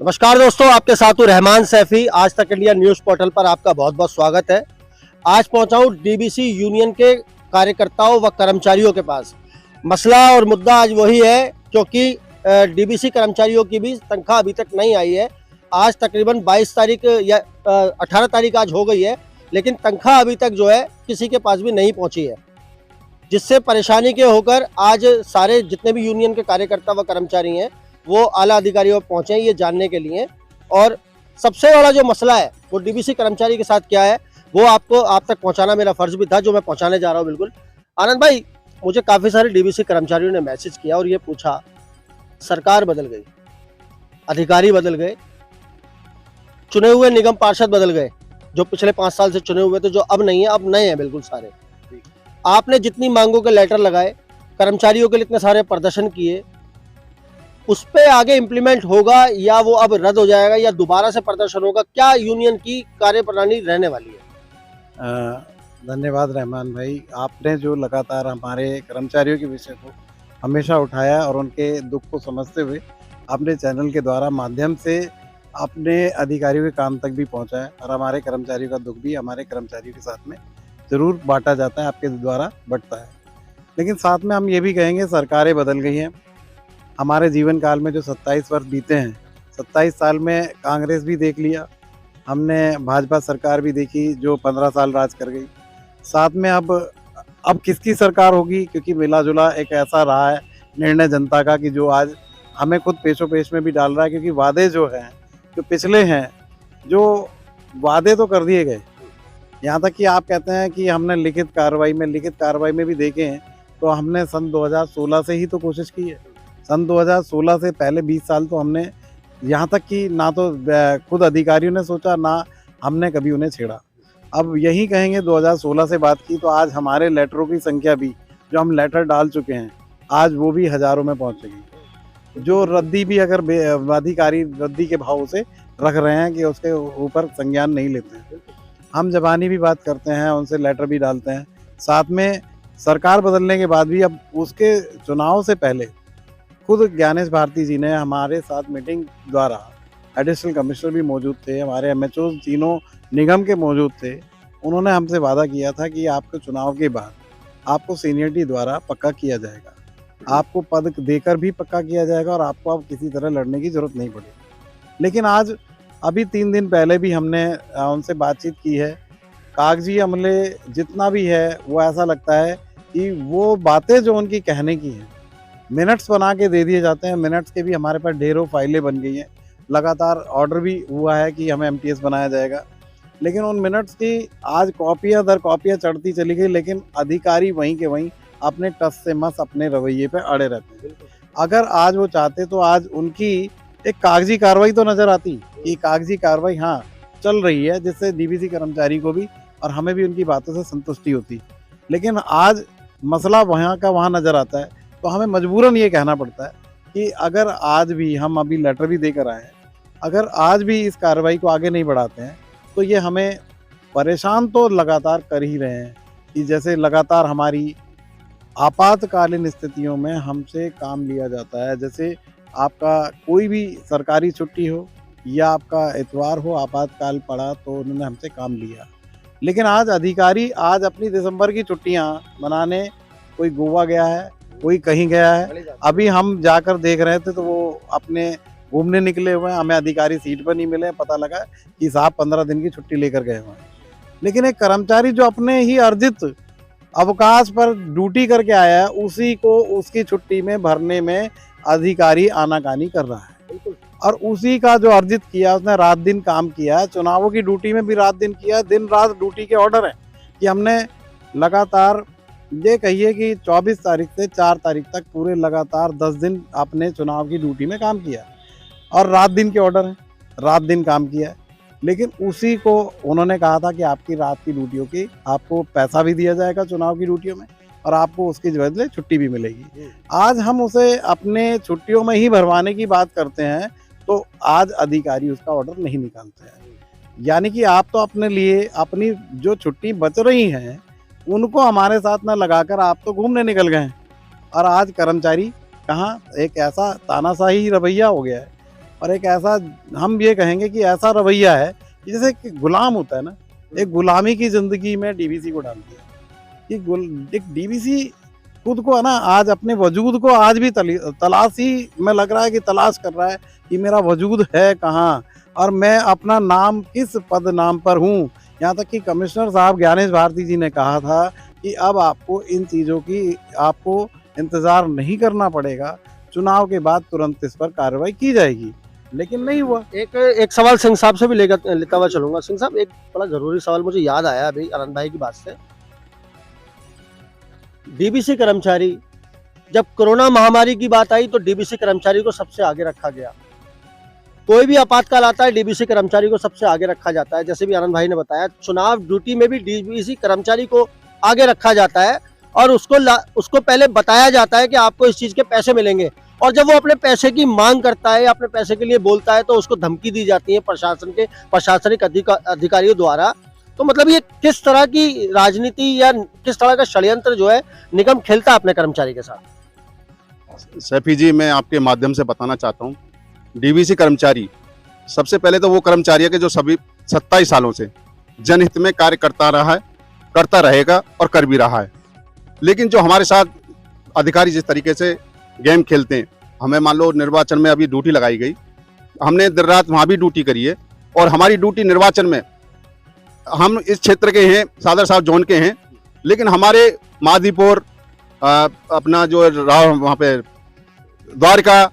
नमस्कार दोस्तों, आपके साथ हूं रहमान सैफी। आज तक इंडिया न्यूज़ पोर्टल पर आपका बहुत बहुत स्वागत है। आज पहुंचा हूं डीबीसी यूनियन के कार्यकर्ताओं व कर्मचारियों के पास। मसला और मुद्दा आज वही है क्योंकि डीबीसी कर्मचारियों की भी तनख्वाह अभी तक नहीं आई है। आज तकरीबन 22 तारीख या 18 तारीख आज हो गई है, लेकिन तनख्वाह अभी तक जो है किसी के पास भी नहीं पहुंची है, जिससे परेशानी के होकर आज सारे जितने भी यूनियन के कार्यकर्ता व कर्मचारी हैं वो आला अधिकारियों पर पहुंचे हैं ये जानने के लिए। और सबसे बड़ा जो मसला है वो डीबीसी कर्मचारी के साथ क्या है वो आप तक पहुंचाना मेरा फर्ज भी था, जो मैं पहुंचाने जा रहा हूं। बिल्कुल आनंद भाई, मुझे काफ़ी सारे डीबीसी कर्मचारियों ने मैसेज किया और ये पूछा, सरकार बदल गई, अधिकारी बदल गए, चुने हुए निगम पार्षद बदल गए, जो पिछले 5 साल से चुने हुए थे, जो अब नहीं है, अब नए हैं बिल्कुल सारे। आपने जितनी मांगों के लेटर लगाए, कर्मचारियों के लिए इतने सारे प्रदर्शन किए, उस पे आगे इम्प्लीमेंट होगा या वो अब रद्द हो जाएगा या दोबारा से प्रदर्शन होगा? क्या यूनियन की कार्यप्रणाली रहने वाली है? धन्यवाद रहमान भाई, आपने जो लगातार हमारे कर्मचारियों के विषय को हमेशा उठाया और उनके दुख को समझते हुए अपने चैनल के द्वारा माध्यम से अपने अधिकारियों के कान तक भी पहुंचाया और हमारे कर्मचारियों का दुख भी हमारे कर्मचारियों के साथ में ज़रूर बांटा जाता है, आपके द्वारा बढ़ता है। लेकिन साथ में हम ये भी कहेंगे, सरकारें बदल गई हैं। हमारे जीवन काल में जो 27 वर्ष बीते हैं, 27 साल में कांग्रेस भी देख लिया, हमने भाजपा सरकार भी देखी जो 15 साल राज कर गई। साथ में अब किसकी सरकार होगी, क्योंकि मिला जुला एक ऐसा रहा है निर्णय जनता का कि जो आज हमें खुद पेशो पेश में भी डाल रहा है, क्योंकि वादे जो हैं, जो पिछले हैं, जो वादे तो कर दिए गए। यहाँ तक कि आप कहते हैं कि हमने लिखित कार्रवाई में भी देखे हैं, तो हमने सन 2016 से ही तो कोशिश की है। सन 2016 से पहले 20 साल तो हमने, यहाँ तक कि ना तो खुद अधिकारियों ने सोचा, ना हमने कभी उन्हें छेड़ा। अब यही कहेंगे 2016 से बात की तो आज हमारे लेटरों की संख्या भी, जो हम लेटर डाल चुके हैं, आज वो भी हज़ारों में पहुँचेगी। जो रद्दी भी अगर अधिकारी रद्दी के भाव से रख रहे हैं कि उसके ऊपर संज्ञान नहीं लेते हैं। हम ज़बानी भी बात करते हैं, उनसे लेटर भी डालते हैं। साथ में सरकार बदलने के बाद भी अब उसके चुनाव से पहले खुद ज्ञानेश भारती जी ने हमारे साथ मीटिंग द्वारा, एडिशनल कमिश्नर भी मौजूद थे, हमारे एमएचओ तीनों निगम के मौजूद थे, उन्होंने हमसे वादा किया था कि आपके चुनाव के बाद आपको सीनियरिटी द्वारा पक्का किया जाएगा, आपको पद देकर भी पक्का किया जाएगा और आपको अब किसी तरह लड़ने की ज़रूरत नहीं पड़ेगी। लेकिन आज अभी 3 दिन पहले भी हमने उनसे बातचीत की है। कागजी अमले जितना भी है वो ऐसा लगता है कि वो बातें जो उनकी कहने की हैं, मिनट्स बना के दे दिए जाते हैं। मिनट्स के भी हमारे पास ढेरों फाइलें बन गई हैं, लगातार ऑर्डर भी हुआ है कि हमें एमटीएस बनाया जाएगा, लेकिन उन मिनट्स की आज कॉपियाँ दर कॉपियाँ चढ़ती चली गई, लेकिन अधिकारी वहीं के वहीं अपने टस से मस अपने रवैये पे अड़े रहते हैं। अगर आज वो चाहते तो आज उनकी एक कागजी कार्रवाई तो नज़र आती, कि कागजी कार्रवाई हाँ चल रही है, जिससे डीबीसी कर्मचारी को भी और हमें भी उनकी बातों से संतुष्टि होती। लेकिन आज मसला वहाँ का वहाँ नज़र आता है, तो हमें मजबूरन ये कहना पड़ता है कि अगर आज भी हम अभी लेटर भी देकर आए हैं, अगर आज भी इस कार्रवाई को आगे नहीं बढ़ाते हैं तो ये हमें परेशान तो लगातार कर ही रहे हैं। कि जैसे लगातार हमारी आपातकालीन स्थितियों में हमसे काम लिया जाता है, जैसे आपका कोई भी सरकारी छुट्टी हो या आपका इतवार हो, आपातकाल पड़ा तो उन्होंने हमसे काम लिया। लेकिन आज अधिकारी आज अपनी दिसंबर की छुट्टियाँ मनाने कोई गोवा गया है, कोई कहीं गया है। अभी हम जाकर देख रहे थे तो वो अपने घूमने निकले हुए हैं, हमें अधिकारी सीट पर नहीं मिले। पता लगा कि साहब 15 दिन की छुट्टी लेकर गए हुए हैं। लेकिन एक कर्मचारी जो अपने ही अर्जित अवकाश पर ड्यूटी करके आया है, उसी को उसकी छुट्टी में भरने में अधिकारी आनाकानी कर रहा है। और उसी का जो अर्जित किया, उसने रात दिन काम किया है, चुनावों की ड्यूटी में भी रात दिन किया है। दिन रात ड्यूटी के ऑर्डर हैं कि हमने लगातार ये कहिए कि 24 तारीख से 4 तारीख तक पूरे लगातार 10 दिन अपने चुनाव की ड्यूटी में काम किया और रात दिन के ऑर्डर हैं, रात दिन काम किया है। लेकिन उसी को उन्होंने कहा था कि आपकी रात की ड्यूटियों की आपको पैसा भी दिया जाएगा चुनाव की ड्यूटियों में, और आपको उसकी बदले छुट्टी भी मिलेगी। आज हम उसे अपने छुट्टियों में ही भरवाने की बात करते हैं तो आज अधिकारी उसका ऑर्डर नहीं निकालते हैं। यानी कि आप तो अपने लिए अपनी जो छुट्टी बच रही हैं उनको हमारे साथ न लगाकर आप तो घूमने निकल गए हैं, और आज कर्मचारी कहाँ, एक ऐसा तानाशाही रवैया हो गया है। और एक ऐसा, हम ये कहेंगे कि ऐसा रवैया है कि जैसे कि गुलाम होता है ना, एक गुलामी की जिंदगी में डीवीसी को डाल दिया कि एक डीवीसी खुद को है ना, आज अपने वजूद को आज भी तलाश ही में लग रहा है कि तलाश कर रहा है कि मेरा वजूद है कहाँ और मैं अपना नाम किस पद नाम पर हूँ। यहाँ तक कि कमिश्नर साहब ज्ञानेश भारती जी ने कहा था कि अब आपको इन चीज़ों की आपको इंतज़ार नहीं करना पड़ेगा, चुनाव के बाद तुरंत इस पर कार्रवाई की जाएगी, लेकिन नहीं हुआ। एक सवाल सिंह साहब से भी लेता हुआ चलूंगा। सिंह साहब, एक बड़ा जरूरी सवाल मुझे याद आया अभी आनंद भाई की बात से। डीबीसी कर्मचारी, जब कोरोना महामारी की बात आई तो डीबीसी कर्मचारी को सबसे आगे रखा गया। कोई भी आपातकाल आता है डीबीसी कर्मचारी को सबसे आगे रखा जाता है। जैसे भी आनंद भाई ने बताया, चुनाव ड्यूटी में भी डीबीसी कर्मचारी को आगे रखा जाता है और उसको पहले बताया जाता है कि आपको इस चीज के पैसे मिलेंगे, और जब वो अपने पैसे की मांग करता है या अपने पैसे के लिए बोलता है तो उसको धमकी दी जाती है प्रशासनिक अधिकारियों द्वारा। तो मतलब ये किस तरह की राजनीति या किस तरह का षड्यंत्र जो है निगम खेलता है अपने कर्मचारी के साथ? सैफी जी, मैं आपके माध्यम से बताना चाहता हूँ, डीवीसी कर्मचारी सबसे पहले तो वो कर्मचारी है कि जो सभी 27 सालों से जनहित में कार्य करता रहा है, करता रहेगा और कर भी रहा है। लेकिन जो हमारे साथ अधिकारी जिस तरीके से गेम खेलते हैं, हमें मान लो निर्वाचन में अभी ड्यूटी लगाई गई, हमने दिन रात वहाँ भी ड्यूटी करी है और हमारी ड्यूटी निर्वाचन में, हम इस क्षेत्र के हैं, सादर साहब जोन के हैं, लेकिन हमारे मादीपुर अपना जो वहाँ पे द्वारका,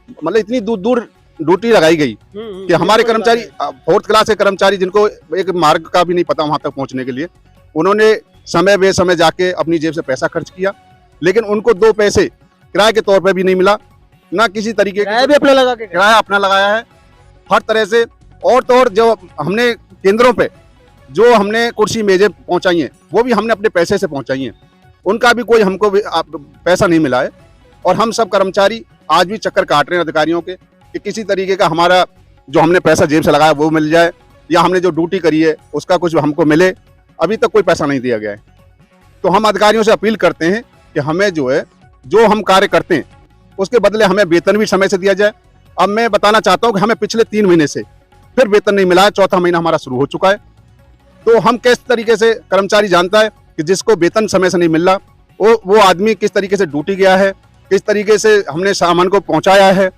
मतलब इतनी दूर दूर ड्यूटी लगाई गई कि हमारे कर्मचारी 4th क्लास के कर्मचारी जिनको एक मार्ग का भी नहीं पता वहां तक पहुंचने के लिए, उन्होंने समय बेसमय जाके अपनी जेब से पैसा खर्च किया, लेकिन उनको 2 पैसे किराए के तौर पे भी नहीं मिला, ना किसी तरीके का किराया अपना लगाया है हर तरह से। और तो और जो हमने केंद्रों पे जो हमने कुर्सी मेजें पहुंचाई हैं वो भी हमने अपने पैसे से पहुंचाई हैं, उनका भी कोई हमको भी पैसा नहीं मिला है। और हम सब कर्मचारी आज भी चक्कर काट रहे हैं अधिकारियों के कि किसी तरीके का हमारा जो हमने पैसा जेब से लगाया वो मिल जाए, या हमने जो ड्यूटी करी है उसका कुछ हमको मिले। अभी तक कोई पैसा नहीं दिया गया है। तो हम अधिकारियों से अपील करते हैं कि हमें जो है, जो हम कार्य करते हैं उसके बदले हमें वेतन भी समय से दिया जाए। अब मैं बताना चाहता हूँ कि हमें पिछले 3 महीने से फिर वेतन नहीं मिला है, 4था महीना हमारा शुरू हो चुका है। तो हम किस तरीके से, कर्मचारी जानता है कि जिसको वेतन समय से नहीं मिल रहा वो आदमी किस तरीके से ड्यूटी गया है, किस तरीके से हमने सामान को पहुंचाया है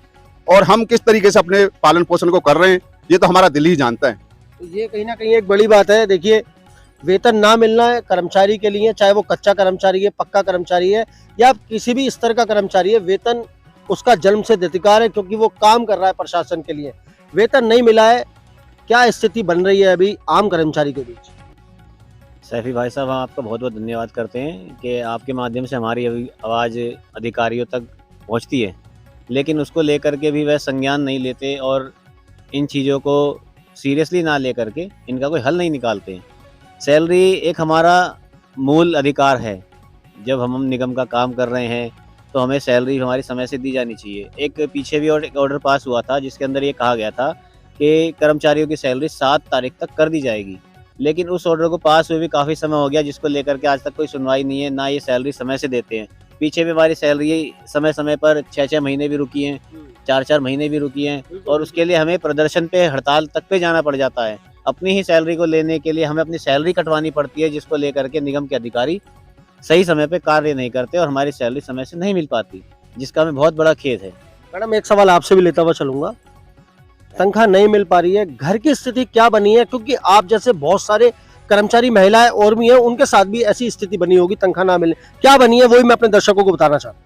और हम किस तरीके से अपने पालन पोषण को कर रहे हैं, ये तो हमारा दिल ही जानता है। तो ये कहीं ना कहीं एक बड़ी बात है। देखिए, वेतन ना मिलना है कर्मचारी के लिए, चाहे वो कच्चा कर्मचारी है, पक्का कर्मचारी है या किसी भी स्तर का कर्मचारी है, वेतन उसका जन्म से अधिकार है क्योंकि वो काम कर रहा है प्रशासन के लिए। वेतन नहीं मिला है, क्या स्थिति बन रही है अभी आम कर्मचारी के बीच? सैफी भाई साहब, हम आपका बहुत बहुत धन्यवाद करते हैं कि आपके माध्यम से हमारी आवाज़ अधिकारियों तक पहुंचती है, लेकिन उसको लेकर के भी वह संज्ञान नहीं लेते और इन चीज़ों को सीरियसली ना लेकर के इनका कोई हल नहीं निकालते हैं। सैलरी एक हमारा मूल अधिकार है। जब हम निगम का काम कर रहे हैं तो हमें सैलरी हमारी समय से दी जानी चाहिए। एक पीछे भी ऑर्डर पास हुआ था जिसके अंदर ये कहा गया था कि कर्मचारियों की सैलरी 7 तारीख तक कर दी जाएगी, लेकिन उस ऑर्डर को पास हुए भी काफ़ी समय हो गया, जिसको लेकर के आज तक कोई सुनवाई नहीं है, ना ये सैलरी समय से देते हैं। पीछे भी हमारी सैलरी समय समय पर 6-6 महीने भी रुकी हैं, 4-4 महीने भी रुकी हैं, और उसके लिए हमें प्रदर्शन पे, हड़ताल तक पे जाना पड़ जाता है। अपनी ही सैलरी को लेने के लिए हमें अपनी सैलरी कटवानी पड़ती है, जिसको लेकर के निगम के अधिकारी सही समय पे कार्य नहीं करते और हमारी सैलरी समय से नहीं मिल पाती, जिसका हमें बहुत बड़ा खेद है। मैडम, एक सवाल आपसे भी लेता हुआ चलूंगा। तनख्वाह नहीं मिल पा रही है, घर की स्थिति क्या बनी है? क्योंकि आप जैसे बहुत सारे कर्मचारी महिलाएं और भी हैं, उनके साथ भी ऐसी स्थिति बनी होगी, तनख्वाह ना मिले, क्या बनी है वही मैं अपने दर्शकों को बताना चाहता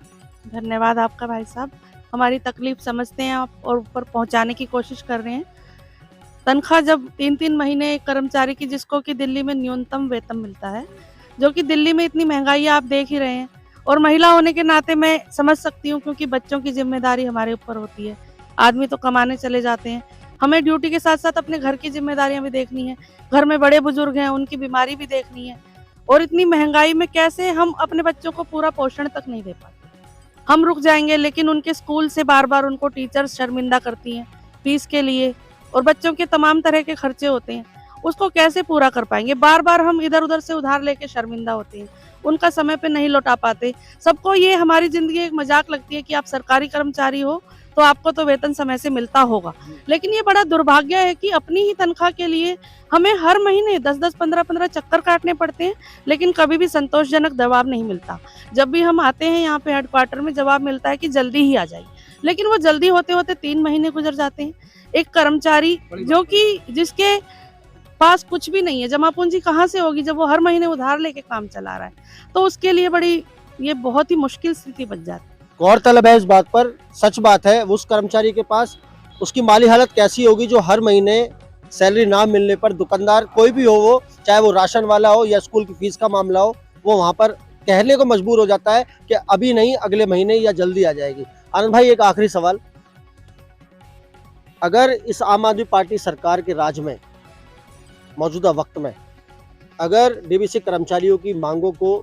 हूँ। धन्यवाद आपका भाई साहब, हमारी तकलीफ समझते हैं आप और ऊपर पहुंचाने की कोशिश कर रहे हैं। तनख्वाह जब 3-3 महीने एक कर्मचारी की, जिसको कि दिल्ली में न्यूनतम वेतन मिलता है, जो कि दिल्ली में इतनी महंगाई आप देख ही रहे हैं, और महिला होने के नाते मैं समझ सकती हूँ क्योंकि बच्चों की जिम्मेदारी हमारे ऊपर होती है। आदमी तो कमाने चले जाते हैं, हमें ड्यूटी के साथ साथ अपने घर की जिम्मेदारियां भी देखनी है, घर में बड़े बुजुर्ग हैं उनकी बीमारी भी देखनी है, और इतनी महंगाई में कैसे हम अपने बच्चों को पूरा पोषण तक नहीं दे पाते। हम रुक जाएंगे, लेकिन उनके स्कूल से बार बार उनको टीचर्स शर्मिंदा करती हैं फीस के लिए, और बच्चों के तमाम तरह के खर्चे होते हैं, उसको कैसे पूरा कर पाएंगे? बार बार हम इधर उधर से उधार लेके शर्मिंदा होते हैं, उनका समय पे नहीं लौटा पाते। सबको ये हमारी जिंदगी एक मजाक लगती है कि आप सरकारी कर्मचारी हो तो आपको तो वेतन समय से मिलता होगा। लेकिन ये बड़ा दुर्भाग्य है कि अपनी ही तनख्वाह के लिए हमें हर महीने 10-10, 15-15 चक्कर काटने पड़ते हैं, लेकिन कभी भी संतोषजनक जवाब नहीं मिलता। जब भी हम आते हैं यहाँ पे हेडक्वार्टर में, जवाब मिलता है कि जल्दी ही आ जाइए, लेकिन वो जल्दी होते होते 3 महीने गुजर जाते हैं। एक कर्मचारी जो कि जिसके पास कुछ भी नहीं है, जमा पूंजी कहाँ से होगी जब वो हर महीने उधार लेके काम चला रहा है, तो उसके लिए ये बहुत ही मुश्किल स्थिति बन जाती है। गौरतलब है इस बात पर, सच बात है, उस कर्मचारी के पास उसकी माली हालत कैसी होगी जो हर महीने सैलरी ना मिलने पर दुकानदार कोई भी हो, वो चाहे वो राशन वाला हो या स्कूल की फीस का मामला हो, वो वहां पर कहने को मजबूर हो जाता है कि अभी नहीं, अगले महीने या जल्दी आ जाएगी। आनंद भाई, एक आखिरी सवाल, अगर इस आम आदमी पार्टी सरकार के राज में मौजूदा वक्त में अगर डीबीसी कर्मचारियों की मांगों को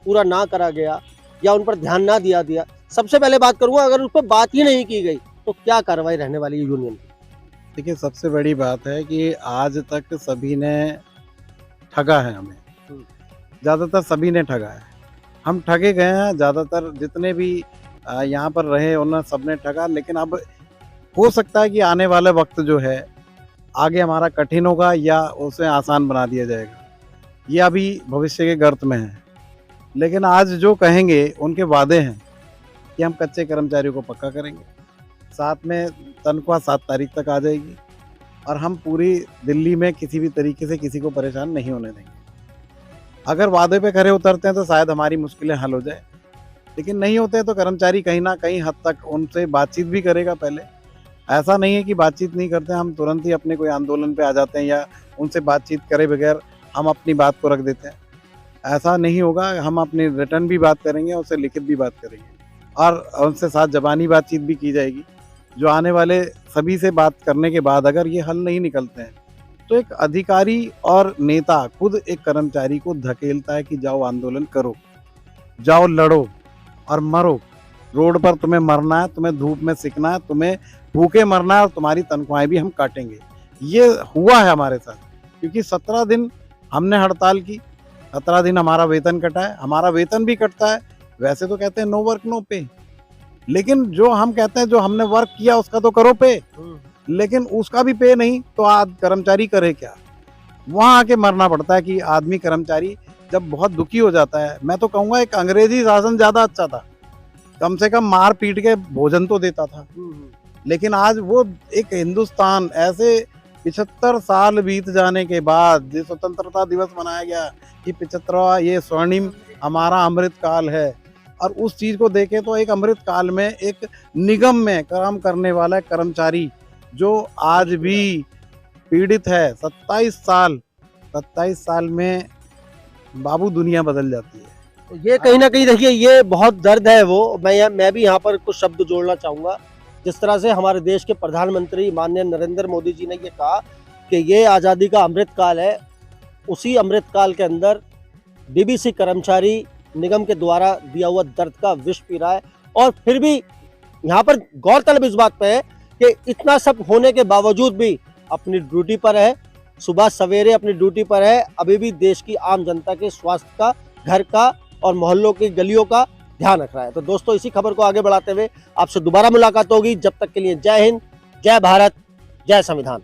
पूरा ना करा गया या उन पर ध्यान ना दिया, सबसे पहले बात करूंगा, अगर उस पर बात ही नहीं की गई तो क्या कार्रवाई रहने वाली है यूनियन की? देखिए, सबसे बड़ी बात है कि आज तक सभी ने ठगा है हमें, ज़्यादातर सभी ने ठगा है, हम ठगे गए हैं। ज़्यादातर जितने भी यहाँ पर रहे उन्होंने सबने ठगा। लेकिन अब हो सकता है कि आने वाला वक्त जो है आगे हमारा कठिन होगा या उसे आसान बना दिया जाएगा, ये अभी भविष्य के गर्त में है। लेकिन आज जो कहेंगे उनके वादे हैं कि हम कच्चे कर्मचारियों को पक्का करेंगे, साथ में तनख्वाह 7 तारीख तक आ जाएगी और हम पूरी दिल्ली में किसी भी तरीके से किसी को परेशान नहीं होने देंगे। अगर वादे पे खरे उतरते हैं तो शायद हमारी मुश्किलें हल हो जाए, लेकिन नहीं होते हैं तो कर्मचारी कहीं ना कहीं हद तक उनसे बातचीत भी करेगा। पहले ऐसा नहीं है कि बातचीत नहीं करते, हम तुरंत ही अपने कोई आंदोलन पे आ जाते हैं या उनसे बातचीत करे बगैर हम अपनी बात को रख देते हैं। ऐसा नहीं होगा, हम अपनी रिटर्न भी बात करेंगे, उससे लिखित भी बात करेंगे और उनसे साथ ज़बानी बातचीत भी की जाएगी। जो आने वाले सभी से बात करने के बाद अगर ये हल नहीं निकलते हैं तो एक अधिकारी और नेता खुद एक कर्मचारी को धकेलता है कि जाओ आंदोलन करो, जाओ लड़ो और मरो। रोड पर तुम्हें मरना है, तुम्हें धूप में सिकना है, तुम्हें भूखे मरना है और तुम्हारी तनख्वाहें भी हम काटेंगे। ये हुआ है हमारे साथ, क्योंकि 17 दिन हमने हड़ताल की, 17 दिन हमारा वेतन कटा है। हमारा वेतन भी कटता है, वैसे तो कहते हैं नो वर्क नो पे, लेकिन जो हम कहते हैं जो हमने वर्क किया उसका तो करो पे, लेकिन उसका भी पे नहीं तो आज कर्मचारी करे क्या? वहाँ आके मरना पड़ता है कि आदमी कर्मचारी जब बहुत दुखी हो जाता है। मैं तो कहूँगा एक अंग्रेजी शासन ज़्यादा अच्छा था, कम से कम मार पीट के भोजन तो देता था। लेकिन आज वो एक हिंदुस्तान ऐसे 75 साल बीत जाने के बाद जो स्वतंत्रता दिवस मनाया गया कि 75वां ये स्वर्णिम हमारा अमृत काल है, और उस चीज़ को देखें तो एक अमृत काल में एक निगम में काम करने वाला कर्मचारी जो आज भी पीड़ित है, 27 साल में बाबू दुनिया बदल जाती है। तो ये कहीं ना कहीं देखिए, ये बहुत दर्द है। वो मैं भी यहाँ पर कुछ शब्द जोड़ना चाहूँगा। जिस तरह से हमारे देश के प्रधानमंत्री माननीय नरेंद्र मोदी जी ने ये कहा कि ये आज़ादी का अमृत काल है, उसी अमृत काल के अंदर डीबीसी कर्मचारी निगम के द्वारा दिया हुआ दर्द का विष पी रहा है। और फिर भी यहाँ पर गौरतलब इस बात पे है कि इतना सब होने के बावजूद भी अपनी ड्यूटी पर है, सुबह सवेरे अपनी ड्यूटी पर है, अभी भी देश की आम जनता के स्वास्थ्य का, घर का और मोहल्लों की गलियों का ध्यान रख रहा है। तो दोस्तों, इसी खबर को आगे बढ़ाते हुए आपसे दोबारा मुलाकात होगी। जब तक के लिए जय हिंद, जय भारत, जय संविधान।